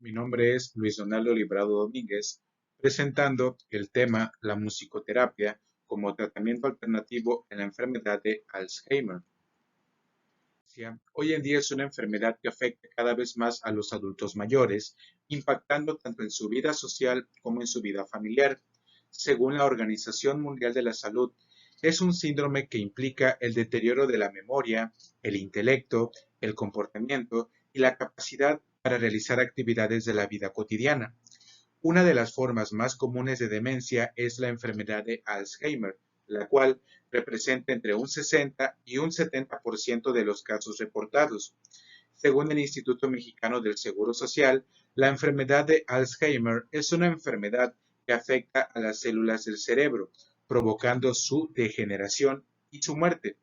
Mi nombre es Luis Donaldo Librado Domínguez, presentando el tema la musicoterapia como tratamiento alternativo en la enfermedad de Alzheimer. Hoy en día es una enfermedad que afecta cada vez más a los adultos mayores, impactando tanto en su vida social como en su vida familiar. Según la Organización Mundial de la Salud, es un síndrome que implica el deterioro de la memoria, el intelecto, el comportamiento y la capacidad para realizar actividades de la vida cotidiana. Una de las formas más comunes de demencia es la enfermedad de Alzheimer, la cual representa entre un 60 y un 70% de los casos reportados. Según el Instituto Mexicano del Seguro Social, la enfermedad de Alzheimer es una enfermedad que afecta a las células del cerebro, provocando su degeneración y su muerte.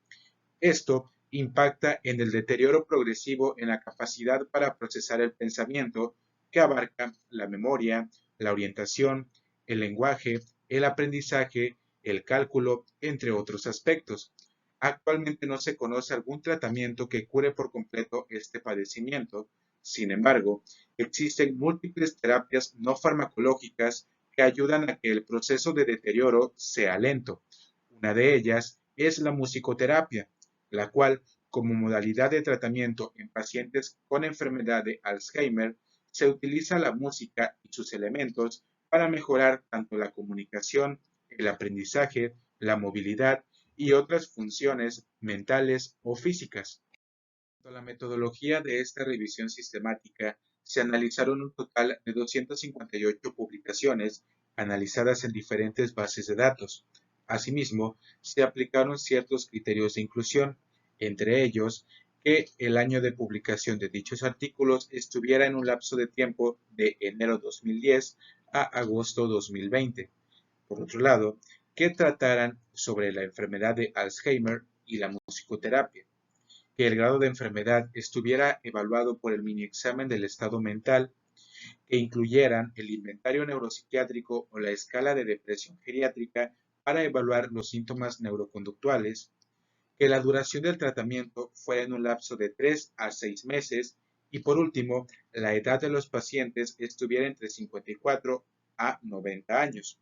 Esto impacta en el deterioro progresivo en la capacidad para procesar el pensamiento, que abarca la memoria, la orientación, el lenguaje, el aprendizaje, el cálculo, entre otros aspectos. Actualmente no se conoce algún tratamiento que cure por completo este padecimiento. Sin embargo, existen múltiples terapias no farmacológicas que ayudan a que el proceso de deterioro sea lento. Una de ellas es la musicoterapia, la cual, como modalidad de tratamiento en pacientes con enfermedad de Alzheimer, se utiliza la música y sus elementos para mejorar tanto la comunicación, el aprendizaje, la movilidad y otras funciones mentales o físicas. En la metodología de esta revisión sistemática se analizaron un total de 258 publicaciones analizadas en diferentes bases de datos. Asimismo, se aplicaron ciertos criterios de inclusión, entre ellos que el año de publicación de dichos artículos estuviera en un lapso de tiempo de enero 2010 a agosto 2020. Por otro lado, que trataran sobre la enfermedad de Alzheimer y la musicoterapia, que el grado de enfermedad estuviera evaluado por el mini examen del estado mental, que incluyeran el inventario neuropsiquiátrico o la escala de depresión geriátrica para evaluar los síntomas neuroconductuales, que la duración del tratamiento fuera en un lapso de 3 a 6 meses y por último, la edad de los pacientes estuviera entre 54 a 90 años.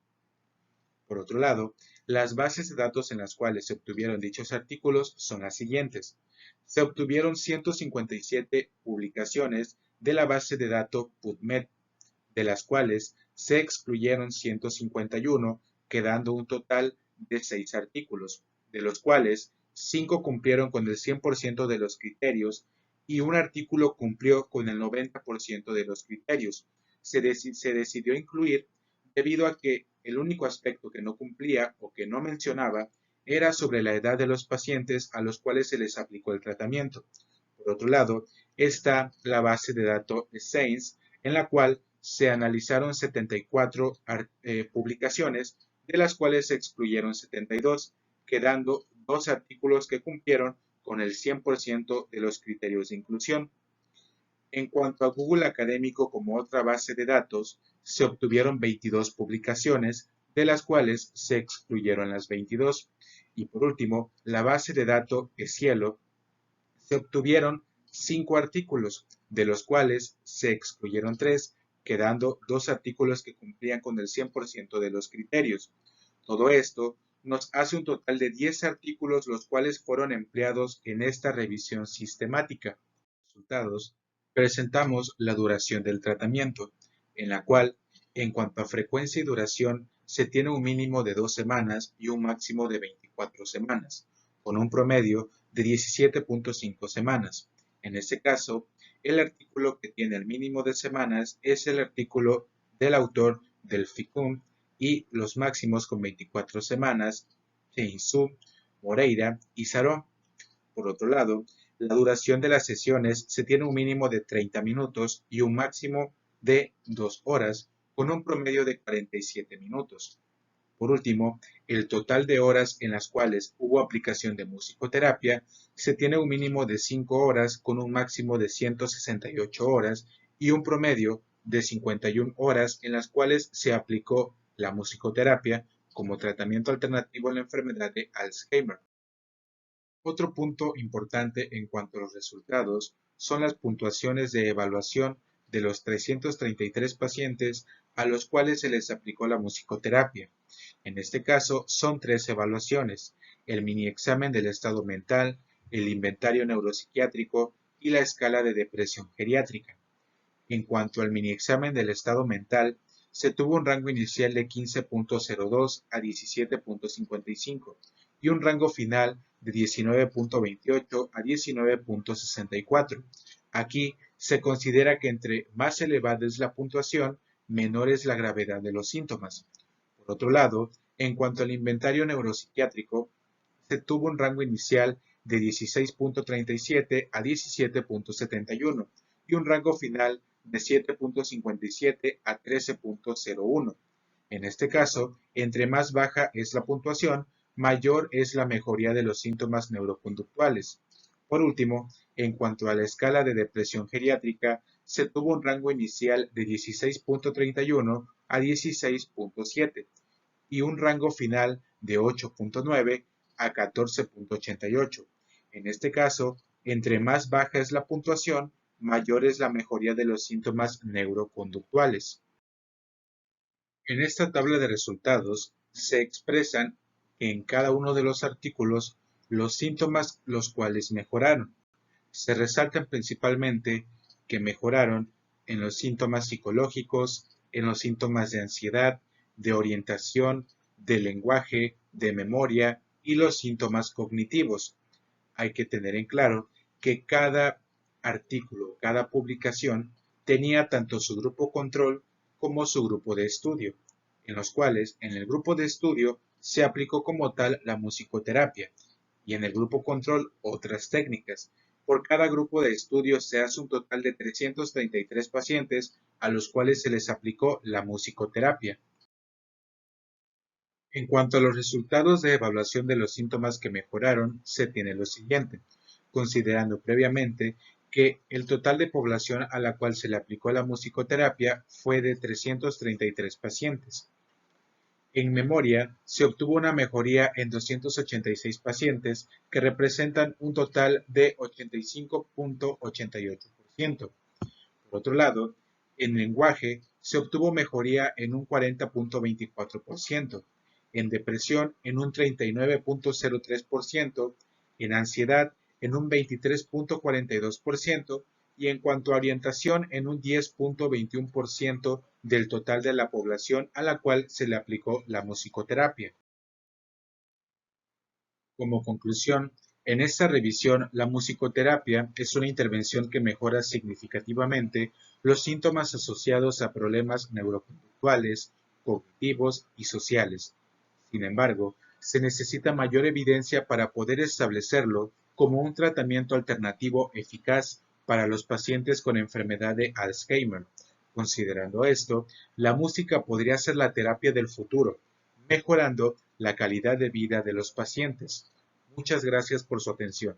Por otro lado, las bases de datos en las cuales se obtuvieron dichos artículos son las siguientes. Se obtuvieron 157 publicaciones de la base de datos PubMed, de las cuales se excluyeron 151, quedando un total de 6 artículos, de los cuales 5 cumplieron con el 100% de los criterios y un artículo cumplió con el 90% de los criterios. Se decidió incluir debido a que el único aspecto que no cumplía o que no mencionaba era sobre la edad de los pacientes a los cuales se les aplicó el tratamiento. Por otro lado, está la base de datos SAINS, en la cual se analizaron 74 publicaciones, de las cuales se excluyeron 72, quedando 2 artículos que cumplieron con el 100% de los criterios de inclusión. En cuanto a Google Académico como otra base de datos, se obtuvieron 22 publicaciones, de las cuales se excluyeron las 22. Y por último, la base de datos Cielo, se obtuvieron 5 artículos, de los cuales se excluyeron 3, quedando 2 artículos que cumplían con el 100% de los criterios. Todo esto nos hace un total de 10 artículos los cuales fueron empleados en esta revisión sistemática. Resultados, presentamos la duración del tratamiento, en la cual, en cuanto a frecuencia y duración, se tiene un mínimo de 2 semanas y un máximo de 24 semanas, con un promedio de 17.5 semanas. En este caso, el artículo que tiene el mínimo de semanas es el artículo del autor del FICUM y los máximos con 24 semanas, Heinzú, Moreira y Saró. Por otro lado, la duración de las sesiones se tiene un mínimo de 30 minutos y un máximo de 2 horas, con un promedio de 47 minutos. Por último, el total de horas en las cuales hubo aplicación de musicoterapia se tiene un mínimo de 5 horas con un máximo de 168 horas y un promedio de 51 horas en las cuales se aplicó la musicoterapia como tratamiento alternativo en la enfermedad de Alzheimer. Otro punto importante en cuanto a los resultados son las puntuaciones de evaluación de los 333 pacientes a los cuales se les aplicó la musicoterapia. En este caso, son tres evaluaciones: el mini examen del estado mental, el inventario neuropsiquiátrico y la escala de depresión geriátrica. En cuanto al mini examen del estado mental, se tuvo un rango inicial de 15.02 a 17.55 y un rango final de 19.28 a 19.64. Aquí se considera que entre más elevada es la puntuación, menor es la gravedad de los síntomas. Por otro lado, en cuanto al inventario neuropsiquiátrico, se tuvo un rango inicial de 16.37 a 17.71 y un rango final de 7.57 a 13.01. En este caso, entre más baja es la puntuación, mayor es la mejoría de los síntomas neuroconductuales. Por último, en cuanto a la escala de depresión geriátrica, se tuvo un rango inicial de 16.31 a 16.7 y un rango final de 8.9 a 14.88. En este caso, entre más baja es la puntuación, mayor es la mejoría de los síntomas neuroconductuales. En esta tabla de resultados se expresan en cada uno de los artículos los síntomas los cuales mejoraron. Se resaltan principalmente que mejoraron en los síntomas psicológicos, en los síntomas de ansiedad, de orientación, de lenguaje, de memoria y los síntomas cognitivos. Hay que tener en claro que cada artículo, cada publicación tenía tanto su grupo control como su grupo de estudio, en los cuales en el grupo de estudio se aplicó como tal la musicoterapia y en el grupo control otras técnicas. Por cada grupo de estudio se hace un total de 333 pacientes a los cuales se les aplicó la musicoterapia. En cuanto a los resultados de evaluación de los síntomas que mejoraron, se tiene lo siguiente, considerando previamente que el total de población a la cual se le aplicó la musicoterapia fue de 333 pacientes. En memoria, se obtuvo una mejoría en 286 pacientes, que representan un total de 85.88%. Por otro lado, en lenguaje, se obtuvo mejoría en un 40.24%, en depresión en un 39.03%, en ansiedad en un 23.42% y en cuanto a orientación en un 10.21% del total de la población a la cual se le aplicó la musicoterapia. Como conclusión, en esta revisión, la musicoterapia es una intervención que mejora significativamente los síntomas asociados a problemas neuroconductuales, cognitivos y sociales. Sin embargo, se necesita mayor evidencia para poder establecerlo como un tratamiento alternativo eficaz para los pacientes con enfermedad de Alzheimer. Considerando esto, la música podría ser la terapia del futuro, mejorando la calidad de vida de los pacientes. Muchas gracias por su atención.